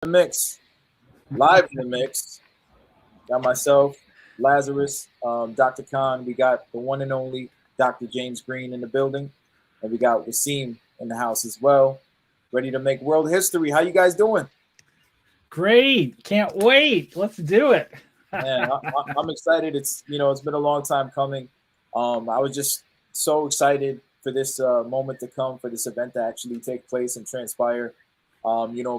The mix, live in the mix. Got myself, Lazarus, Dr. Khan. We got the one and only Dr. James Green in the building, and we got Wasim in the house as well, ready to make world history. How you guys doing? Great. Can't wait. Let's do it. Man, I'm excited. It's been a long time coming. I was just so excited for this moment to come, for this event to actually take place and transpire.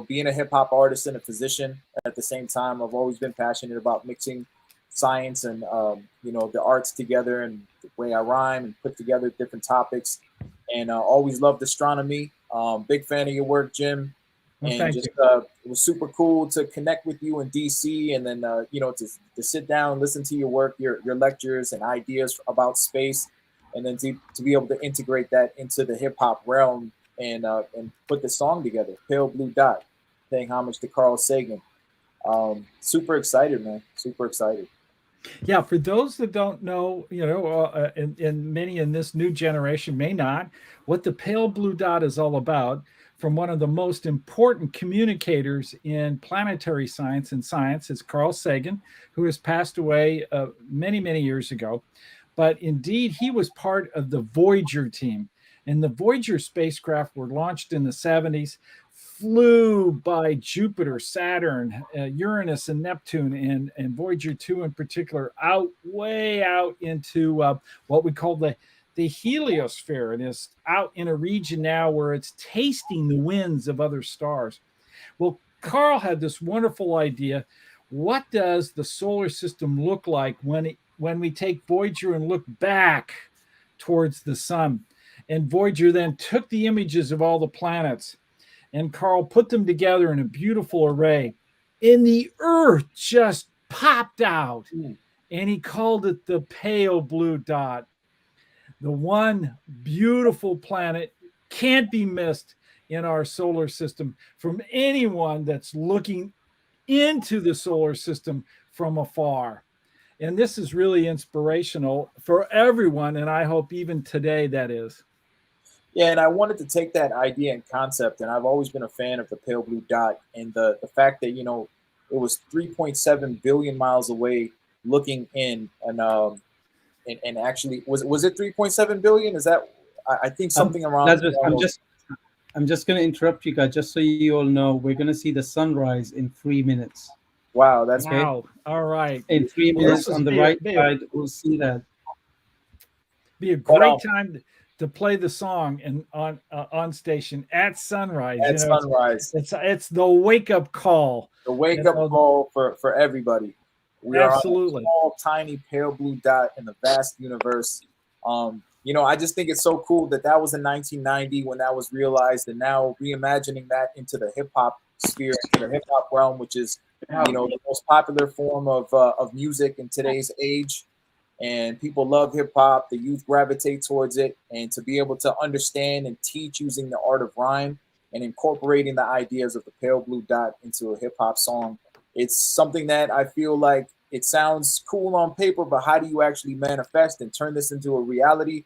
Being a hip hop artist and a physician at the same time, I've always been passionate about mixing science and the arts together, and the way I rhyme and put together different topics. And always loved astronomy. Big fan of your work, Jim. Well, And thank just you. it was super cool to connect with you in DC, and then to sit down, listen to your work, your lectures and ideas about space, and then to be able to integrate that into the hip hop realm and put the song together, Pale Blue Dot, paying homage to Carl Sagan. Super excited, man. Super excited. Yeah, for those that don't know, and many in this new generation may not, what the pale blue dot is all about, from one of the most important communicators in planetary science and science is Carl Sagan, who has passed away many, many years ago. But indeed, he was part of the Voyager team. And the Voyager spacecraft were launched in the 70s, flew by Jupiter, Saturn, Uranus, and Neptune, and Voyager 2 in particular, way out into what we call the heliosphere, and is out in a region now where it's tasting the winds of other stars. Well, Carl had this wonderful idea. What does the solar system look like when we take Voyager and look back towards the sun? And Voyager then took the images of all the planets, and Carl put them together in a beautiful array. And the Earth just popped out, Mm. and he called it the pale blue dot. The one beautiful planet can't be missed in our solar system from anyone that's looking into the solar system from afar. And this is really inspirational for everyone. And I hope even today that is. Yeah, and I wanted to take that idea and concept, and I've always been a fan of the pale blue dot and the fact that it was 3.7 billion miles away, looking in, and actually was it 3.7 billion? Is that I think something around Lazarus, almost. I'm just going to interrupt you guys, just so you all know, we're going to see the sunrise in 3 minutes. Wow, that's Okay, Wow. All right. in three Well, this minutes was on the right side, we'll see that. be a but great time to play the song and on station at sunrise. at sunrise, It's the wake up call. the wake You up know, call for everybody. We are on a absolutely. small, tiny, pale blue dot in the vast universe. I just think it's so cool that was in 1990 when that was realized, and now reimagining that into the hip hop sphere, into the hip hop realm, which is the most popular form of music in today's age. And people love hip hop. The youth gravitate towards it, and to be able to understand and teach using the art of rhyme and incorporating the ideas of the pale blue dot into a hip hop song, it's something that I feel like it sounds cool on paper, but how do you actually manifest and turn this into a reality?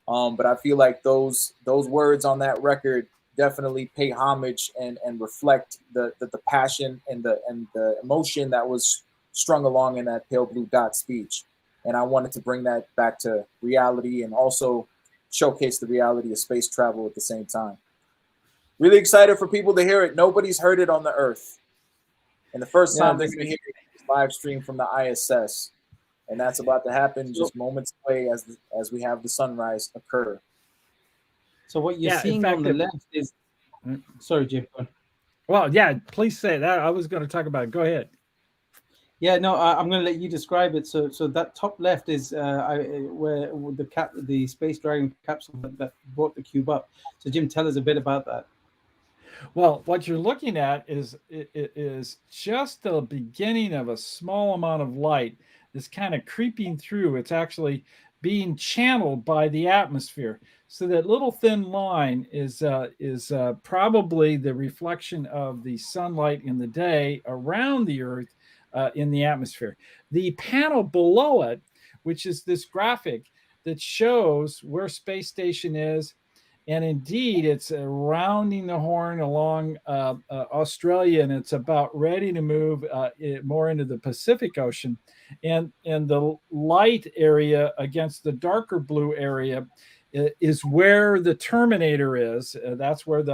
But I feel like those words on that record definitely pay homage and reflect the passion and the emotion that was strung along in that pale blue dot speech. And I wanted to bring that back to reality and also showcase the reality of space travel at the same time. Really excited for people to hear it. Nobody's heard it on the Earth, and the first Yeah, time they're going to hear it is live stream from the ISS, and that's about to happen so, just moments away as we have the sunrise occur. so what you're Yeah. In seeing on fact, the left is, sorry, Jim. Go on. well, yeah. Please say that. I was going to talk about it. Go ahead. Yeah, no, I'm going to let you describe it. So that top left is where the Space Dragon capsule that brought the cube up. So Jim, tell us a bit about that. Well, what you're looking at is just the beginning of a small amount of light that's kind of creeping through. It's actually being channeled by the atmosphere. So that little thin line is probably the reflection of the sunlight in the day around the Earth in the atmosphere. The panel below it, which is this graphic that shows where space station is And indeed, it's rounding the horn along Australia, and it's about ready to move more into the Pacific Ocean. And the light area against the darker blue area is where the terminator is. That's where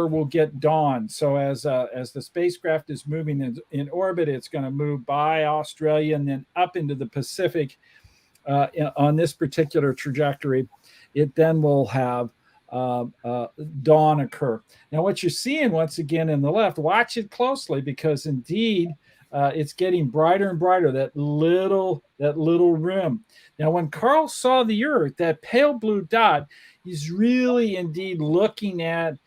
we'll get dawn. So as the spacecraft is moving in orbit, it's going to move by Australia and then up into the Pacific on this particular trajectory. It then will have dawn occur. Now, what you're seeing once again in the left, watch it closely, because indeed it's getting brighter and brighter, that little rim. Now, when Carl saw the Earth, that pale blue dot, he's really indeed looking at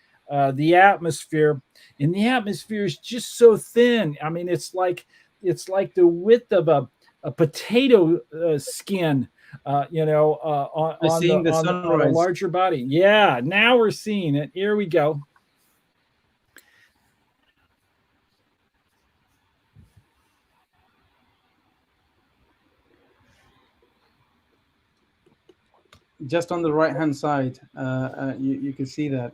the atmosphere, and the atmosphere is just so thin. I mean, it's like the width of a potato skin, on a larger body. Yeah, now we're seeing it. Here we go. Just on the right-hand side, you can see that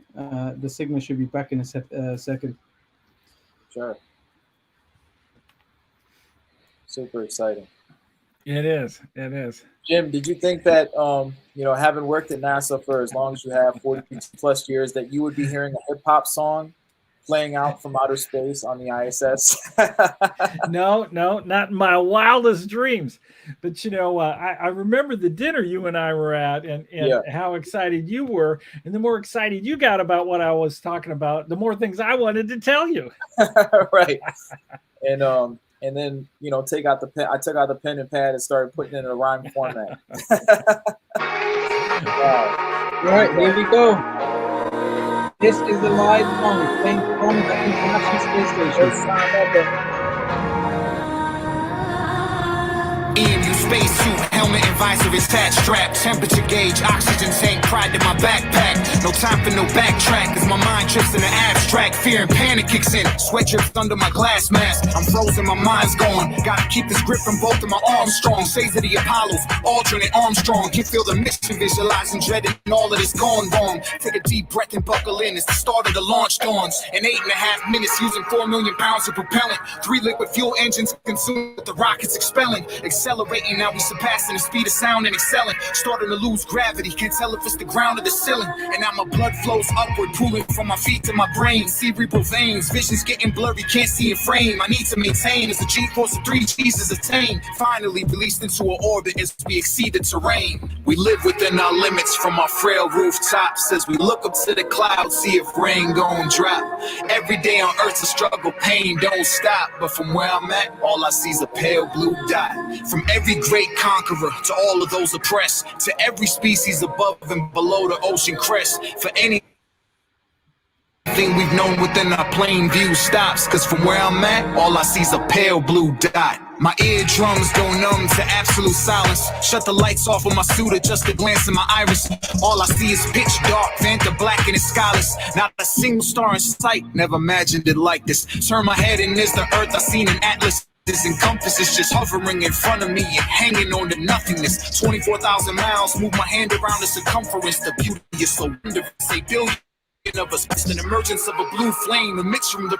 the signal should be back in a second. Sure. Super exciting. It is. Jim, did you think that, having worked at NASA for as long as you have, 40 plus years, that you would be hearing a hip hop song playing out from outer space on the ISS? No, not in my wildest dreams. But, I remember the dinner you and I were at, and how excited you were. And the more excited you got about what I was talking about, the more things I wanted to tell you. Right. And then, take out the pen. I took out the pen and pad and started putting it in a rhyme format. Wow. Right, here we go. This is the live song playing from the International Space Station. EMU spacesuit, helmet and visor attached, strap, temperature gauge, oxygen tank, pride in my backpack. No time for no backtrack, as my mind trips in the abstract. Fear and panic kicks in, sweat drips under my glass mask. I'm frozen, my mind's gone. Gotta keep this grip from both of my arms strong. Shades of the Apollos, Aldrin and Armstrong. Can feel the mission, visualizing, dreading all of this gone wrong. Take a deep breath and buckle in, it's the start of the launch dawns. In 8.5 minutes, using 4 million pounds of propellant. 3 liquid fuel engines consumed with the rockets expelling. Accelerating, now we surpassing the speed of sound and excelling. Starting to lose gravity, can't tell if it's the ground or the ceiling. And now my blood flows upward, pooling from my feet to my brain. Cerebral veins, vision's getting blurry, can't see a frame. I need to maintain as the G-force of 3 G's is attained. Finally released into an orbit as we exceed the terrain. We live within our limits from our frail rooftops. As we look up to the clouds, see if rain gon' drop. Every day on Earth's a struggle, pain don't stop. But from where I'm at, all I see is a pale blue dot. From every great conqueror to all of those oppressed, to every species above and below the ocean crest, for anything we've known within our plain view stops. Cause from where I'm at, all I see is a pale blue dot. My eardrums go numb to absolute silence. Shut the lights off of my suit, adjust a glance in my iris. All I see is pitch dark, Fanta black and it's skyless. Not a single star in sight, never imagined it like this. Turn my head and there's the earth I seen in Atlas. And compass is just hovering in front of me and hanging on to nothingness. 24,000 miles, move my hand around the circumference. The beauty is so wonderful. Say billion of us, it's an emergence of a blue flame emits from the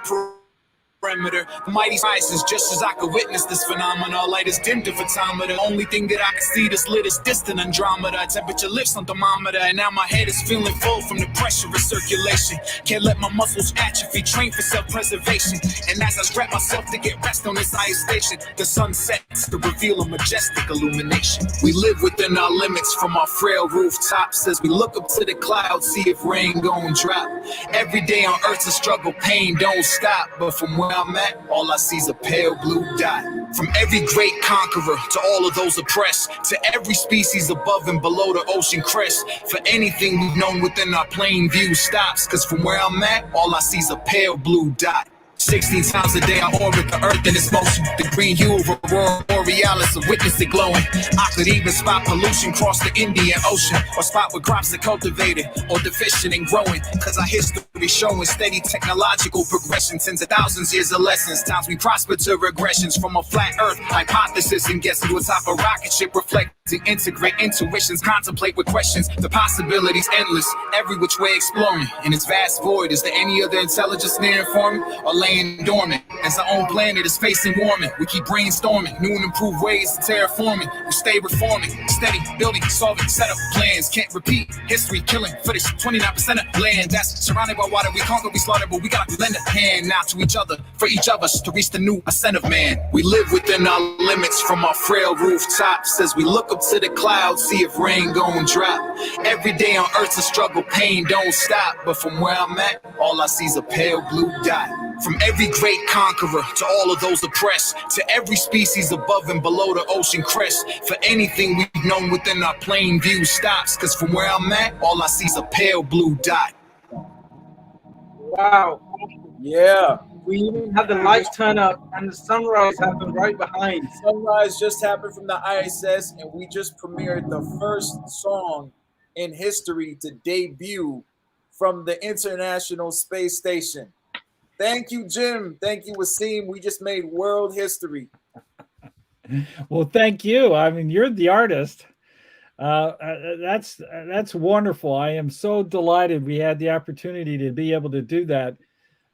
perimeter. The mighty rises just as I could witness this phenomena. Light is dim to photometer. Only thing that I can see that's lit is distant Andromeda. Temperature lifts on thermometer, and now my head is feeling full from the pressure of circulation. Can't let my muscles atrophy, train for self-preservation. And as I strap myself to get rest on this ice station, the sun sets to reveal a majestic illumination. We live within our limits from our frail rooftops. As we look up to the clouds, see if rain gon' drop. Every day on Earth's a struggle, pain don't stop. But from where I'm at, all I see is a pale blue dot. From every great conqueror to all of those oppressed, to every species above and below the ocean crest, for anything we've known within our plain view stops. Cause from where I'm at, all I see is a pale blue dot. 16 times a day I orbit the earth in its motion. The green hue of aurora borealis, a witness it glowing. I could even spot pollution cross the Indian Ocean, or spot where crops are cultivated or deficient and growing. Cause I history showing steady technological progression, tens of thousands years of lessons. Times we prosper to regressions from a flat earth hypothesis and gets to a top of rocket ship, reflecting, integrate intuitions, contemplate with questions. The possibilities endless, every which way exploring. In its vast void, is there any other intelligence near informing or laying dormant? As our own planet is facing warming, we keep brainstorming new and improved ways to terraforming. We stay reforming, steady building, solving, set up plans. Can't repeat history, killing footage. 29% of land that's surrounded by water. We conquer, we slaughter, but we gotta lend a hand now to each other, for each of us to reach the new ascent of man. We live within our limits from our frail rooftops as we look up to the clouds, see if rain gon' drop. Every day on earth's a struggle, pain don't stop. But from where I'm at, all I see is a pale blue dot. From every great conqueror to all of those oppressed, to every species above and below the ocean crest. For anything we've known within our plain view stops. Cause from where I'm at, all I see is a pale blue dot. Wow. Yeah. We even had the lights turn up and the sunrise happened right behind. Sunrise just happened from the ISS, and we just premiered the first song in history to debut from the International Space Station. Thank you, Jim. Thank you, Wasim. We just made world history. Well, thank you. I mean, you're the artist. That's wonderful. I am so delighted we had the opportunity to be able to do that.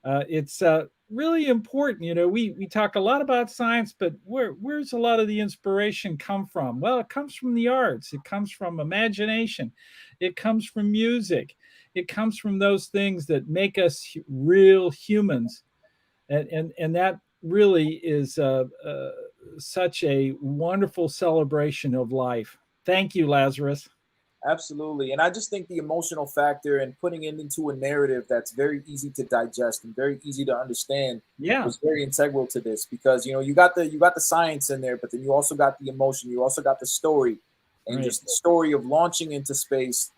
It's really important. You know, we talk a lot about science, but where's a lot of the inspiration come from? Well, it comes from the arts. It comes from imagination. It comes from music. It comes from those things that make us real humans. And that really is such a wonderful celebration of life. Thank you, Lazarus. Absolutely. And I just think the emotional factor and putting it into a narrative that's very easy to digest and very easy to understand was very integral to this, because you got the science in there, but then you also got the emotion, you also got the story, and just the story of launching into space,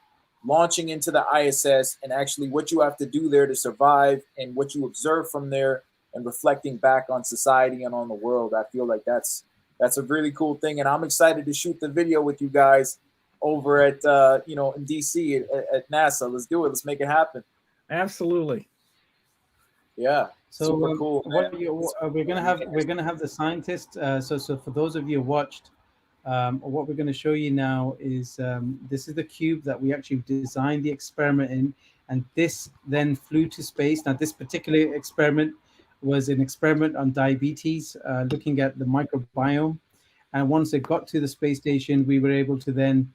launching into the ISS, and actually what you have to do there to survive and what you observe from there and reflecting back on society and on the world. I feel like that's a really cool thing. And I'm excited to shoot the video with you guys over at in DC at NASA. Let's do it. Let's make it happen. Absolutely. Yeah. So super cool. We're gonna have the scientists. So for those of you who watched, what we're going to show you now is this is the cube that we actually designed the experiment in, and this then flew to space. Now, this particular experiment was an experiment on diabetes, looking at the microbiome. And once it got to the space station, we were able to then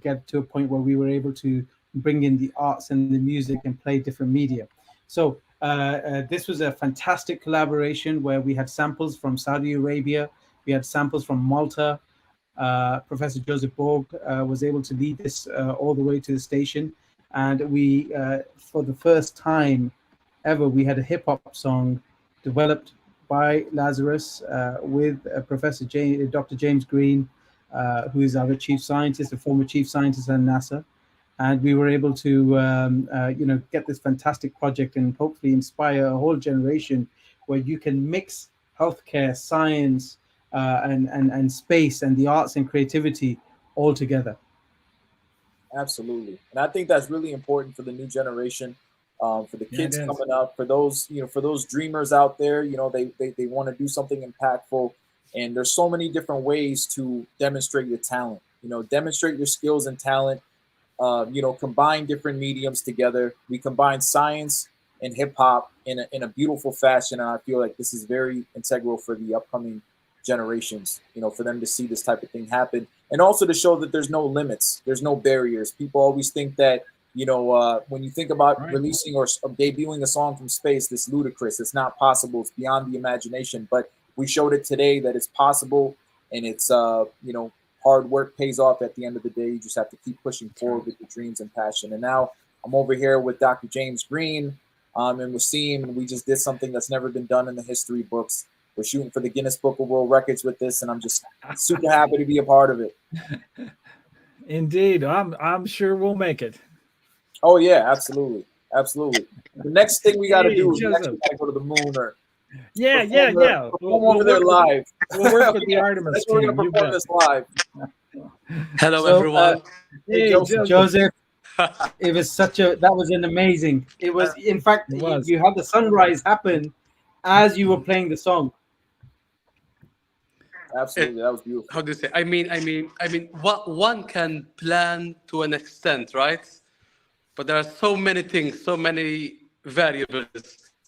get to a point where we were able to bring in the arts and the music and play different media. So this was a fantastic collaboration where we had samples from Saudi Arabia, we had samples from Malta. Professor Joseph Borg was able to lead this all the way to the station. And we, for the first time ever, we had a hip hop song developed by Lazarus with Dr. James Green, who is our chief scientist, a former chief scientist at NASA. And we were able to, get this fantastic project and hopefully inspire a whole generation where you can mix healthcare, science, and space and the arts and creativity all together. Absolutely. And I think that's really important for the new generation, for the kids coming up, for those, for those dreamers out there, they want to do something impactful. And there's so many different ways to demonstrate your talent, demonstrate your skills and talent, combine different mediums together. We combine science and hip hop in a beautiful fashion. And I feel like this is very integral for the upcoming generations, for them to see this type of thing happen, and also to show that there's no limits, there's no barriers. People always think that, when you think about releasing or debuting a song from space, this ludicrous, it's not possible, it's beyond the imagination. But we showed it today that it's possible, and it's hard work pays off at the end of the day. You just have to keep pushing forward with your dreams and passion. And now I'm over here with Dr. James Green and Wasim, and we just did something that's never been done in the history books. We're shooting for the Guinness Book of World Records with this, and I'm just super happy to be a part of it. Indeed, I'm sure we'll make it. Oh yeah, absolutely. The next thing we got to do is we actually got to go to the moon or perform over there live. We'll work with the Artemis team. We're going to perform this live. Hello, everyone. Hey, Joseph. It was that was an amazing. It was, in fact, It was. you had the sunrise happen as you were playing the song. Absolutely, that was beautiful. How do you say? What one can plan to an extent, right? But there are so many things, so many variables,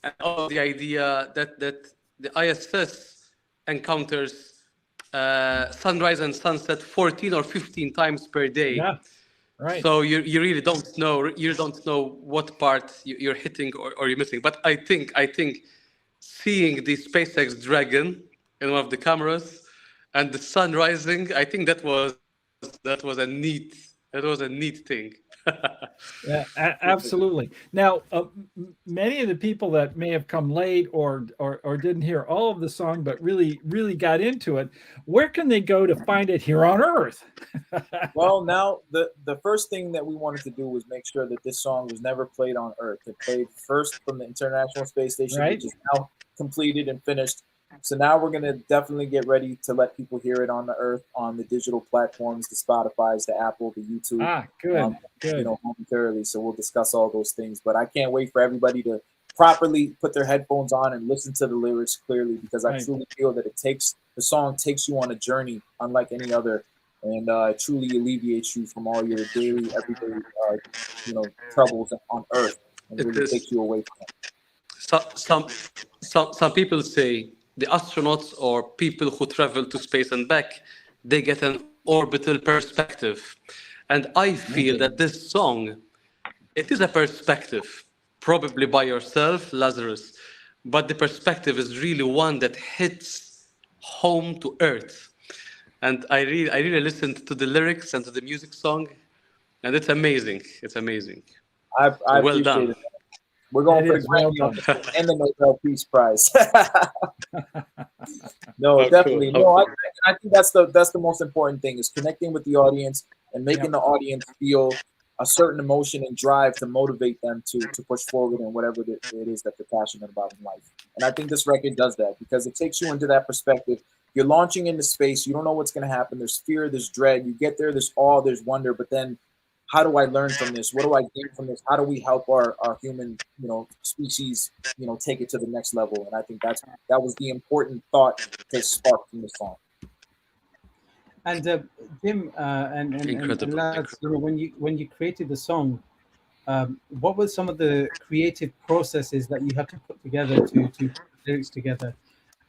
and also the idea that the ISS encounters sunrise and sunset 14 or 15 times per day. Yeah. Right. So you really don't know. You don't know what part you're hitting or you're missing. But I think seeing the SpaceX Dragon in one of the cameras and the sun rising, I think that was a neat thing. Yeah, absolutely. Now, many of the people that may have come late or didn't hear all of the song, but really got into it, where can they go to find it here on Earth? Well, now the first thing that we wanted to do was make sure that this song was never played on Earth. It played first from the International Space Station, Right. which is now completed and finished. So now we're going to definitely get ready to let people hear it on the Earth, on the digital platforms, the Spotify's, the Apple, the YouTube. Good. You know, momentarily. So we'll discuss all those things. But I can't wait for everybody to properly put their headphones on and listen to the lyrics clearly, because I truly feel that the song takes you on a journey unlike any other, and it truly alleviates you from all your daily, everyday, troubles on Earth, and really takes you away from it. Some people say the astronauts or people who travel to space and back, they get an orbital perspective. And I feel that this song, it is a perspective, probably by yourself, Lazarus, but the perspective is really one that hits home to earth. And I really listened to the lyrics and to the music song, and it's amazing. It's amazing. I well appreciate done. it. We're going It for the is well Grammy and the Nobel Peace Prize. No, How definitely. cool. No, I think that's the most important thing, is connecting with the audience and making the audience feel a certain emotion and drive to motivate them to push forward in whatever it is that they're passionate about in life. And I think this record does that, because it takes you into that perspective. You're launching into space. You don't know what's going to happen. There's fear, there's dread. You get there, there's awe, there's wonder. But then, how do I learn from this? What do I gain from this? How do we help our human, species, take it to the next level? And I think that was the important thought to spark from the song. And Jim and Incredible, lads, when you created the song, what were some of the creative processes that you had to put together to put the lyrics together?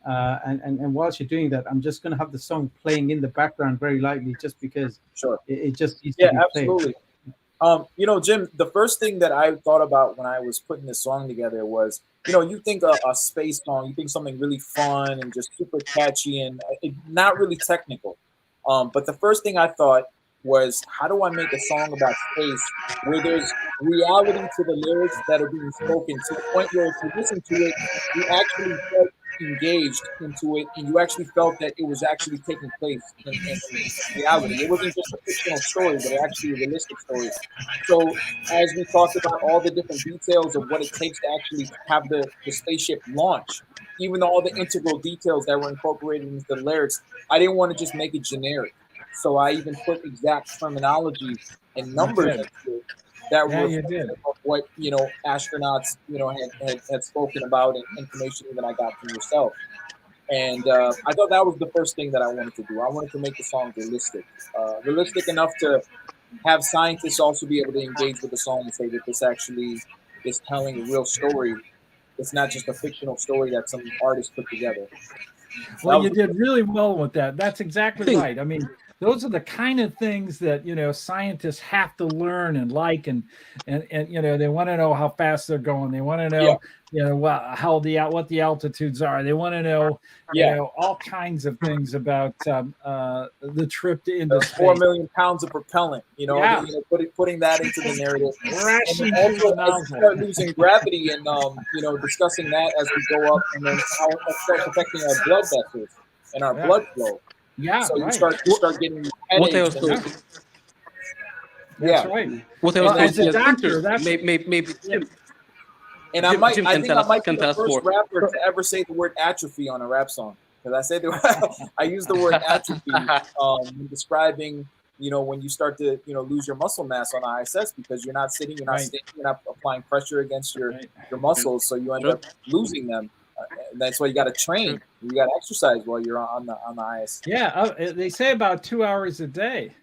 And whilst you're doing that, I'm just going to have the song playing in the background very lightly, just because it just needs to be absolutely. played. Jim, the first thing that I thought about when I was putting this song together was, you think a space song, you think something really fun and just super catchy and not really technical. But the first thing I thought was, how do I make a song about space where there's reality to the lyrics that are being spoken, to the point where if you listen to it, you actually felt engaged into it, and you actually felt that it was actually taking place in reality. It wasn't just a fictional story, but actually a realistic story. So as we talked about all the different details of what it takes to actually have the spaceship launch, even all the integral details that were incorporated into the lyrics, I didn't want to just make it generic. So I even put exact terminology and numbers into it that were what astronauts had spoken about, and information that I got from yourself. And I thought that was the first thing that I wanted to do. I wanted to make the song realistic enough to have scientists also be able to engage with the song and say that this actually is telling a real story. It's not just a fictional story that some artist put together. Well, you did really well with that. That's exactly right. I mean, those are the kind of things that scientists have to learn and like, and they want to know how fast they're going. They want to know what the altitudes are. They want to know all kinds of things about the trip into space. 4 million pounds of propellant. Putting that into the narrative. And also, as we start losing gravity, and discussing that as we go up, and then how it starts affecting our blood vessels and our blood flow. Yeah, so you start getting headaches. That's right. What else? As a doctor, maybe. And I think I might be the first rapper to ever say the word atrophy on a rap song, because I use the word atrophy when describing when you start to lose your muscle mass on the ISS, because you're not sitting, you're not standing, you're not applying pressure against your muscles, so you end up losing them. That's why you got to train. You got to exercise while you're on the ISS. Yeah, they say about 2 hours a day.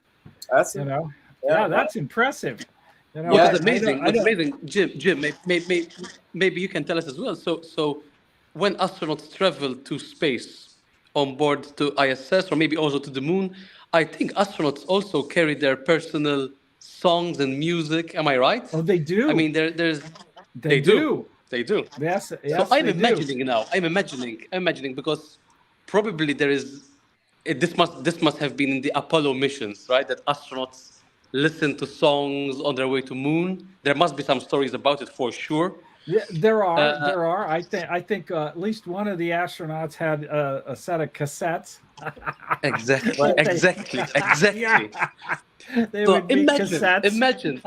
That's Yeah, that's impressive. What's amazing, Jim, maybe you can tell us as well. So when astronauts travel to space on board to ISS or maybe also to the moon, I think astronauts also carry their personal songs and music. Am I right? Oh, they do. I mean, they do. Yes. So I'm imagining now. I'm imagining because probably this must have been in the Apollo missions, right? That astronauts listen to songs on their way to moon. There must be some stories about it for sure. Yeah, there are. I think at least one of the astronauts had a set of cassettes. Exactly. They So would be cassettes. imagine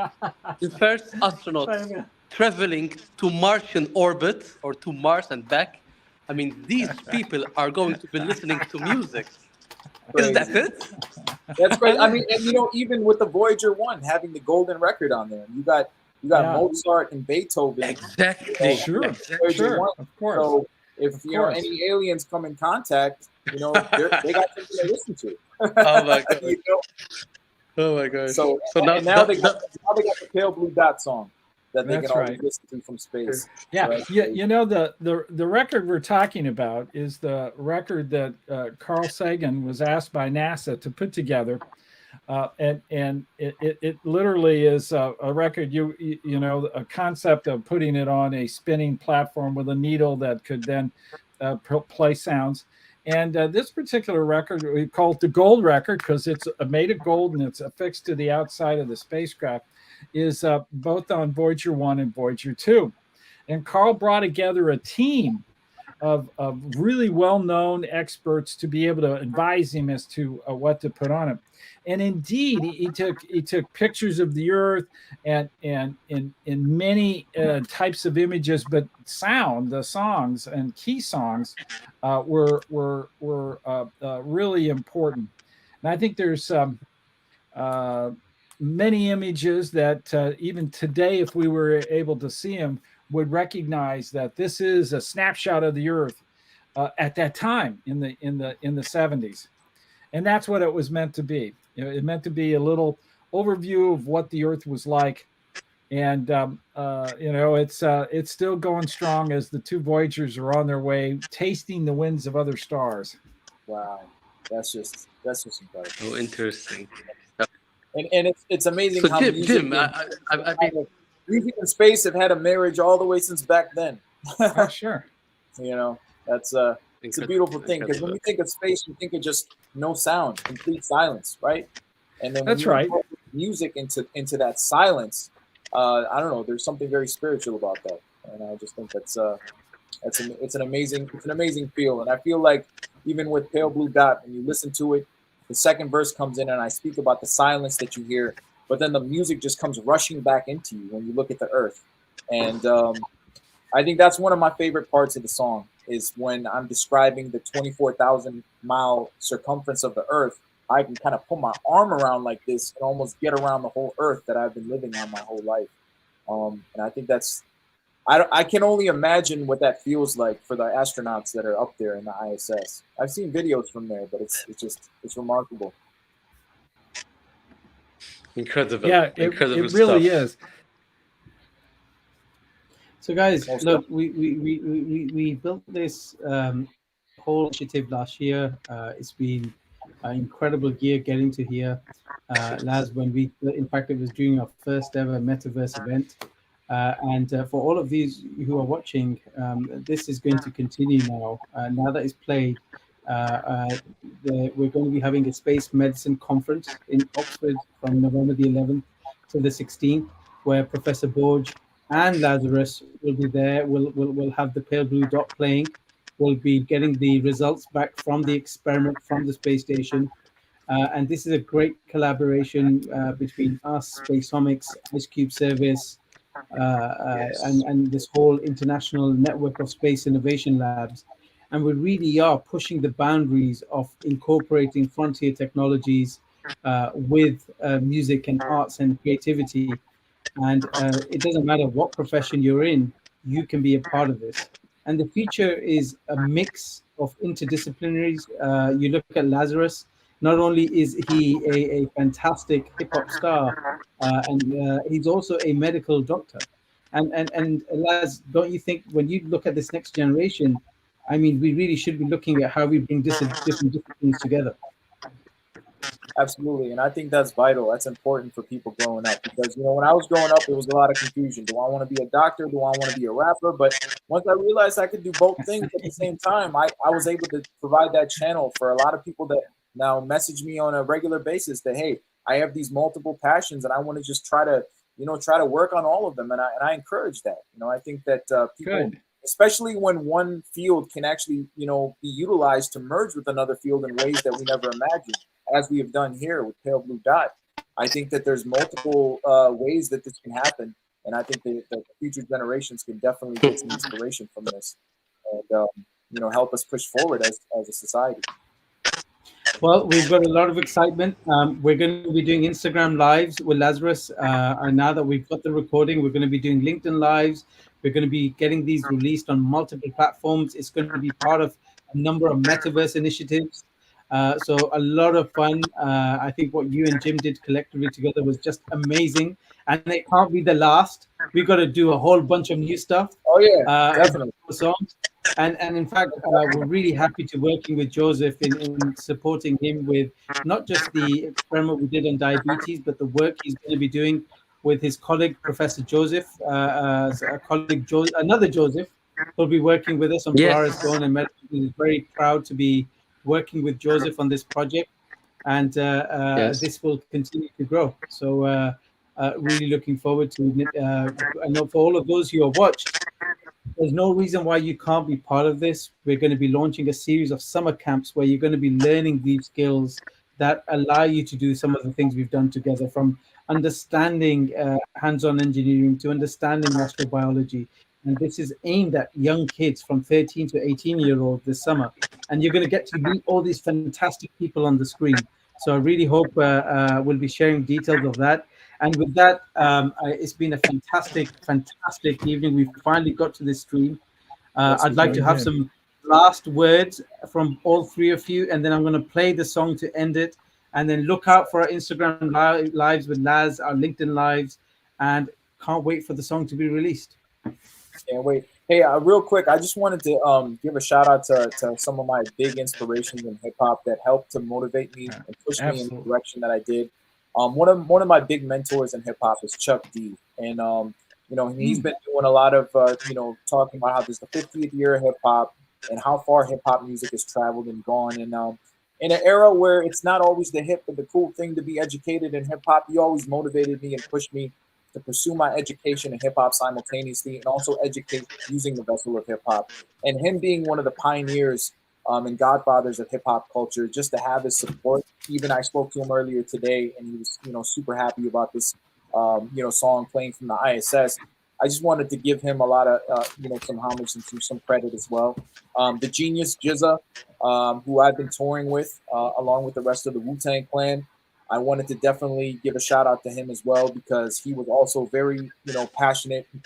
the first astronauts traveling to Martian orbit or to Mars and back. I mean, these people are going to be listening to music. Is that it? That's great. I mean, and even with the Voyager 1 having the golden record on there, you got Mozart and Beethoven. Exactly. Sure. Of course. So if any aliens come in contact, they got something to listen to. Oh my god. Oh my god. So now they got the Pale Blue Dot song that they can always listen to from space. Yeah, so the record we're talking about is the record that Carl Sagan was asked by NASA to put together, and it literally is a record. A concept of putting it on a spinning platform with a needle that could then play sounds. And this particular record, we call it the gold record because it's made of gold and it's affixed to the outside of the spacecraft, is both on Voyager 1 and Voyager 2. And Carl brought together a team of really well-known experts to be able to advise him as to what to put on it. And indeed, he took pictures of the Earth and in many types of images, but the songs and key songs were really important. And I think there's many images that even today, if we were able to see them, would recognize that this is a snapshot of the Earth at that time in the 70s, and that's what it was meant to be. It meant to be a little overview of what the Earth was like, and it's still going strong as the two Voyagers are on their way, tasting the winds of other stars. Wow, that's just incredible. Oh, interesting. And it's amazing so how Jim, music and space have had a marriage all the way since back then. Oh, sure. That's it's a beautiful thing, because when you think of space, you think of just no sound, complete silence, right? And then when you put music into that silence, I don't know, there's something very spiritual about that, and I just think it's an amazing feel. And I feel like even with Pale Blue Dot, when you listen to it, the second verse comes in and I speak about the silence that you hear, but then the music just comes rushing back into you when you look at the Earth. And I think that's one of my favorite parts of the song, is when I'm describing the 24,000-mile circumference of the Earth. I can kind of put my arm around like this and almost get around the whole Earth that I've been living on my whole life. And I think I can only imagine what that feels like for the astronauts that are up there in the ISS. I've seen videos from there, but it's remarkable. Incredible. Yeah, it really is. So guys, look, we built this whole initiative last year. It's been an incredible year getting to here. Laz, in fact, it was during our first ever Metaverse event. And for all of these who are watching, this is going to continue now. Now that it's played, we're going to be having a space medicine conference in Oxford from November the 11th to the 16th, where Professor Borge and Lazarus will be there. We'll have the Pale Blue Dot playing. We'll be getting the results back from the experiment from the space station. And this is a great collaboration between us, SpaceOmix, Ice Cube Service, and this whole international network of space innovation labs. And we really are pushing the boundaries of incorporating frontier technologies with music and arts and creativity. And it doesn't matter what profession you're in, you can be a part of this. And the future is a mix of interdisciplinaries. You look at Lazarus, not only is he a fantastic hip hop star, and he's also a medical doctor. And Laz, don't you think when you look at this next generation, I mean, we really should be looking at how we bring different disciplines together. Absolutely, and I think that's vital. That's important for people growing up because when I was growing up, there was a lot of confusion. Do I want to be a doctor? Do I want to be a rapper? But once I realized I could do both things at the same time, I was able to provide that channel for a lot of people that now message me on a regular basis that, hey, I have these multiple passions and I want to just try to work on all of them, and I encourage that. I think that people. Good. Especially when one field can actually, be utilized to merge with another field in ways that we never imagined, as we have done here with Pale Blue Dot. I think that there's multiple ways that this can happen, and I think that future generations can definitely get some inspiration from this, and help us push forward as a society. Well, we've got a lot of excitement. We're going to be doing Instagram lives with Lazarus. And now that we've got the recording, we're going to be doing LinkedIn lives. We're going to be getting these released on multiple platforms. It's going to be part of a number of metaverse initiatives. So a lot of fun. I think what you and Jim did collectively together was just amazing. And it can't be the last. We've got to do a whole bunch of new stuff. Oh yeah, definitely. Songs. And in fact, we're really happy to working with Joseph in supporting him with not just the experiment we did on diabetes, but the work he's going to be doing with his colleague, Professor Joseph, another Joseph, who'll be working with us on Polaris Dawn and Medical. He's very proud to be working with Joseph on this project, and this will continue to grow. So really looking forward to it. I know for all of those who have watched, there's no reason why you can't be part of this. We're going to be launching a series of summer camps where you're going to be learning these skills that allow you to do some of the things we've done together, from understanding hands-on engineering to understanding astrobiology. And this is aimed at young kids from 13 to 18-year-olds this summer. And you're going to get to meet all these fantastic people on the screen. So I really hope we'll be sharing details of that. And with that, it's been a fantastic evening. We finally got to this stream. I'd like to have some last words from all three of you, and then I'm going to play the song to end it. And then look out for our Instagram lives with Laz, our LinkedIn lives, and can't wait for the song to be released. Can't wait. Hey, real quick, I just wanted to give a shout out to some of my big inspirations in hip hop that helped to motivate me and push me in the direction that I did. One of my big mentors in hip hop is Chuck D, and he's been doing a lot of talking about how this is the 50th year of hip hop and how far hip hop music has traveled and gone. And in an era where it's not always the hip and the cool thing to be educated in hip hop, he always motivated me and pushed me to pursue my education in hip hop simultaneously and also educate using the vessel of hip hop. And him being one of the pioneers and godfathers of hip hop culture, just to have his support. Even I spoke to him earlier today, and he was super happy about this song playing from the ISS. I just wanted to give him a lot of some homage and some credit as well. The genius Jizza, who I've been touring with along with the rest of the Wu-Tang Clan. I wanted to definitely give a shout out to him as well, because he was also very, passionate and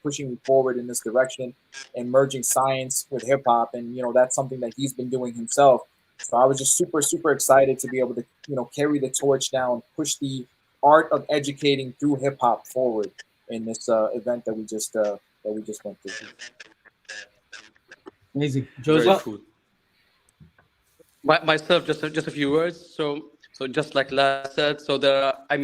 pushing me forward in this direction and merging science with hip hop. And, that's something that he's been doing himself. So I was just super, super excited to be able to, carry the torch down, push the art of educating through hip hop forward in this event that we just went through. Amazing. Joseph? Myself, just a few words. So just like Laz said, so I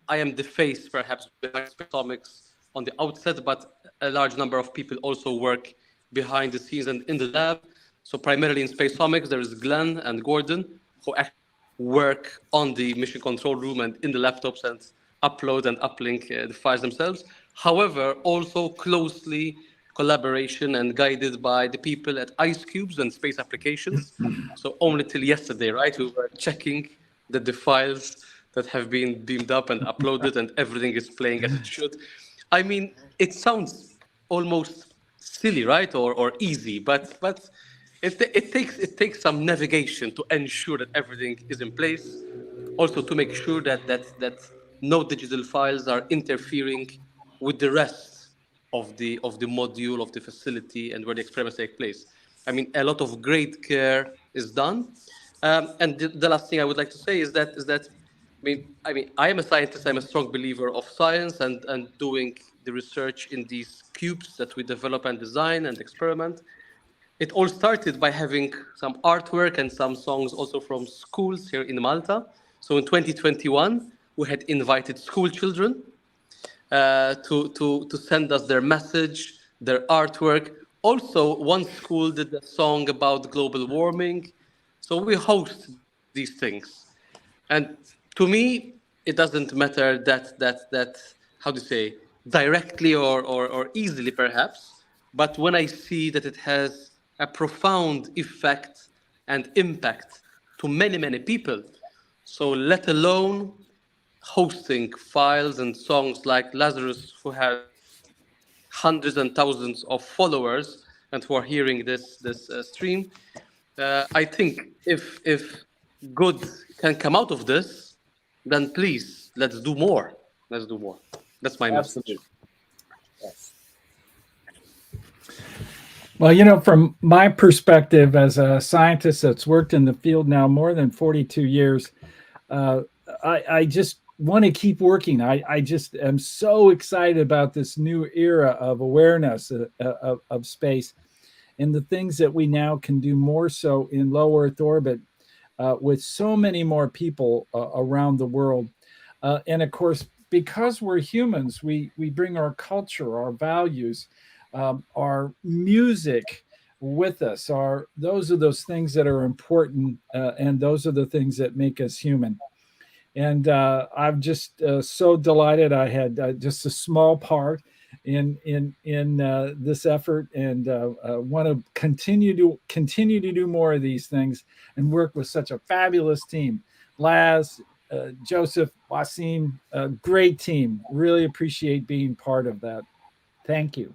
am the face perhaps behind SpaceOmix on the outset, but a large number of people also work behind the scenes and in the lab. So primarily in SpaceOmix, there is Glenn and Gordon who actually work on the mission control room and in the laptops and upload and uplink the files themselves. However, also closely collaboration and guided by the people at Ice Cubes and Space Applications. So only till yesterday, right, we were checking that the files that have been beamed up and uploaded and everything is playing as it should. I mean, it sounds almost silly, right, or easy, but it takes some navigation to ensure that everything is in place. also to make sure that no digital files are interfering with the rest of the module of the facility and where the experiments take place. I mean, a lot of great care is done. And the last thing I would like to say is that I am a scientist. I'm a strong believer of science and doing the research in these cubes that we develop and design and experiment. It all started by having some artwork and some songs also from schools here in Malta. So in 2021, we had invited school children to send us their message, their artwork. Also, one school did a song about global warming. So we host these things. And to me, it doesn't matter that how to say, directly or easily perhaps, but when I see that it has a profound effect and impact to many people, so let alone hosting files and songs like Lazarus, who has hundreds and thousands of followers and who are hearing this stream. I think if good can come out of this, then please let's do more. Let's do more. That's my message. Absolutely. Yes. Well, from my perspective as a scientist that's worked in the field now more than 42 years, I just want to keep working. I just am so excited about this new era of awareness of space and the things that we now can do more so in low Earth orbit with so many more people around the world. And of course, because we're humans, we bring our culture, our values, our music with us. Those are those things that are important, and those are the things that make us human. And I'm just so delighted I had just a small part in this effort, and want to continue to do more of these things and work with such a fabulous team. Laz, Joseph, Wasim, a great team. Really appreciate being part of that. Thank you.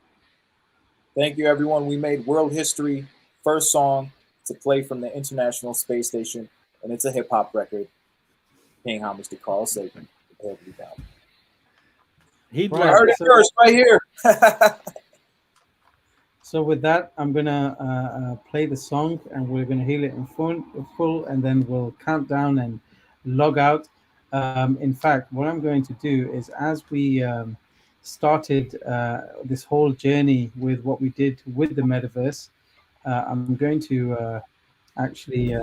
Thank you, everyone. We made world history, first song to play from the International Space Station, and it's a hip hop record. Paying homage to Carl Sagan. He'd Right. I heard it So- first right here. So with that, I'm gonna play the song, and we're gonna hear it in full, and then we'll count down and log out. In fact, what I'm going to do is, as we started this whole journey with what we did with the metaverse, I'm going to actually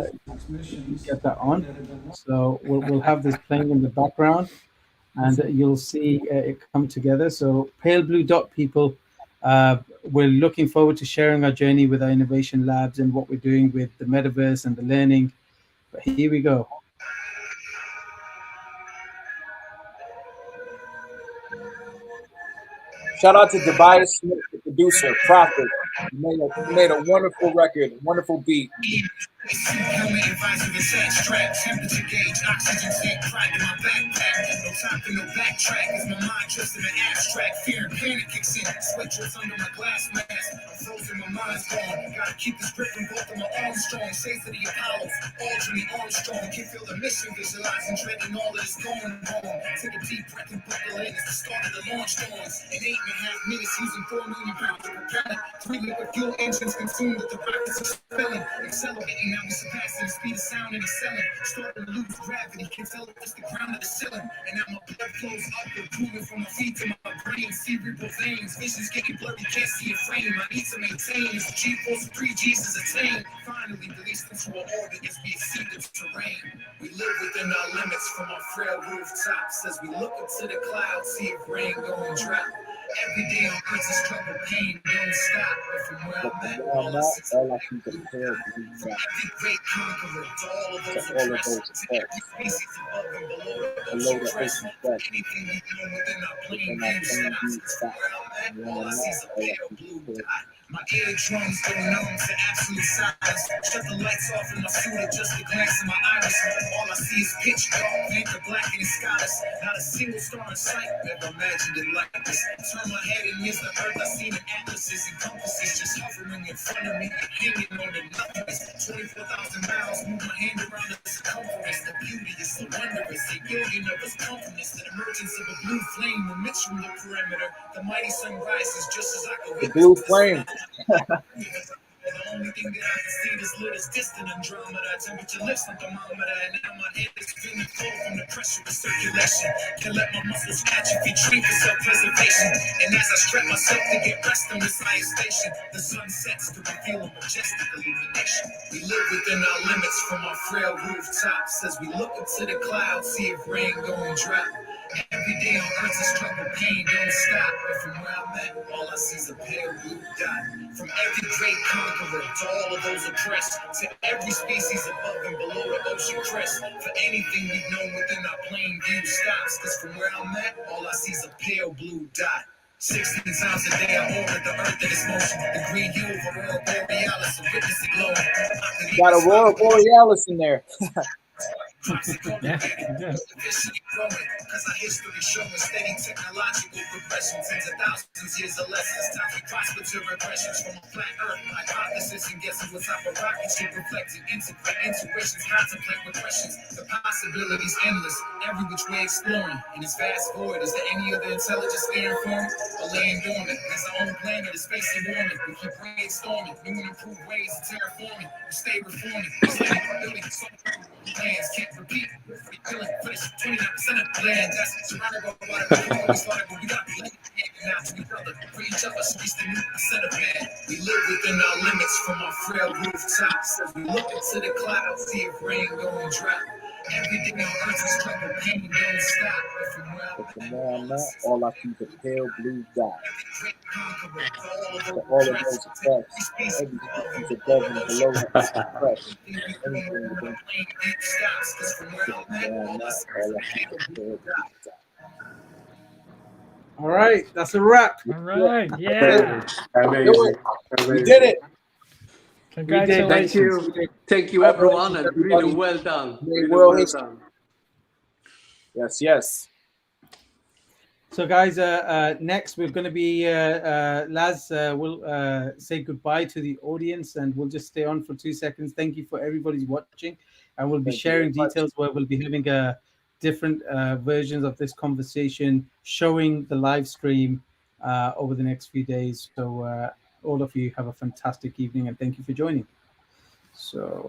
get that on. So we'll have this playing in the background, and you'll see it come together. So pale blue dot people, we're looking forward to sharing our journey with our innovation labs and what we're doing with the metaverse and the learning. But here we go. Shout out to Tobias Smith, the producer, Prophet. You made a wonderful record, wonderful beat. Helmet advisor is abstract. Temperature gauge, oxygen tank, pride in my backpack. No time for no backtrack. Is my mind just in the abstract? Fear and panic kicks in. Sweat drips under my glass mask. I'm frozen, my mind's gone. Gotta keep this grip in both of my arms strong. Safety the Apollos, Aldrin Armstrong. Can feel the mission, visualizing, dreading all that is going wrong. Take a deep breath and buckle in. It's the start of the launch dawns. In 8.5 minutes, using 4 million pounds of propellant. 3 liquid fuel engines consumed with the rockets expelling. Accelerating. Now we surpassing the speed of sound and excelling. Starting to lose gravity, can tell it's the ground of the ceiling. And now my blood flows upward, moving from my feet to my brain. Cerebral veins, vision's getting blurry, can't see a frame. I need to maintain this G-force of 3 G's is attained. Finally released into an orbit as we exceed the terrain. We live within our limits from our frail rooftops. As we look up to the clouds, see if rain going drop. Every day on earth is struggle, pain don't stop. But from where I'm at, all I see every great conqueror, to all of those oppressed, to every species above and below the ocean crest. Anything we know within our plane, stop. From where I'm all I see is a pale blue dot. My eardrums go numb to absolute silence. Shut the lights off in my suit, just a glance in my iris. All I see is pitch dark, paint the black and the skies. Not a single star in sight, never imagined it like this. Turn my head and miss the earth, I see the atlases and compasses just hovering in front of me, hanging on the nothingness. 24,000 miles, move my hand around the circumference. The beauty is so wondrous, a billion of us confidence. The emergence of a blue flame emits from the perimeter. The mighty sun rises just as I go The blue flame. The only thing that I can see is lit is distant Andromeda. Temperature lifts the thermometer, and now my head is feeling cold from the pressure of circulation. Can't let my muscles atrophy, train for self-preservation. And as I strap myself to get rest on this higher station, the sun sets to reveal a majestic illumination. We live within our limits from our frail rooftops as we look into the clouds, see if rain gon' drop. Every day on earth is struggle, pain don't stop. But from where I'm at, all I see is a pale blue dot. From every great conqueror to all of those oppressed, to every species above and below the ocean crest. For anything we've known within our plain view stops. Cause from where I'm at, all I see is a pale blue dot. 16 times a day I orbit the earth in its motion. The green hue of aurora borealis, a witness to glowing. Got Aurora Borealis in there. Yeah. Because our history showing steady technological progression, tens of thousands years or less. It's time to prosper to regressions from a flat earth hypothesis and guessing what type of rockets you reflecting. Integrate intuitions, contemplate regressions. The possibilities endless, every which way exploring. In this vast void, is there any other intelligence staring for it? Or laying dormant? As our own planet is facing warming. We keep brainstorming, new and improved ways of terraforming. We stay reforming, we stay building. Plans can't repeat. We killing finish 29% of the land. That's surrounded by water. We started, but we got to be now to each other. For each of us, reach the new percent of man. We live within our limits from our frail rooftops. As we look into the clouds, see if rain gon' drop. Everything on earth is struggle, pain don't stop. But from where I'm at, All I see is a pale blue dot. great conqueror, For all of those oppressed, every species above and below us oppressed. Anything within All right, that's a wrap. All right. Yeah. Do it. We did it. Congratulations. Thank you. Thank you, everyone, and really well done. Really World well history. done. Yes, yes. So, guys, next we're going to be Laz will say goodbye to the audience, and we'll just stay on for 2 seconds. Thank you for everybody's watching, and we'll be sharing details where we'll be having different versions of this conversation, showing the live stream over the next few days. So, all of you have a fantastic evening, and thank you for joining. So.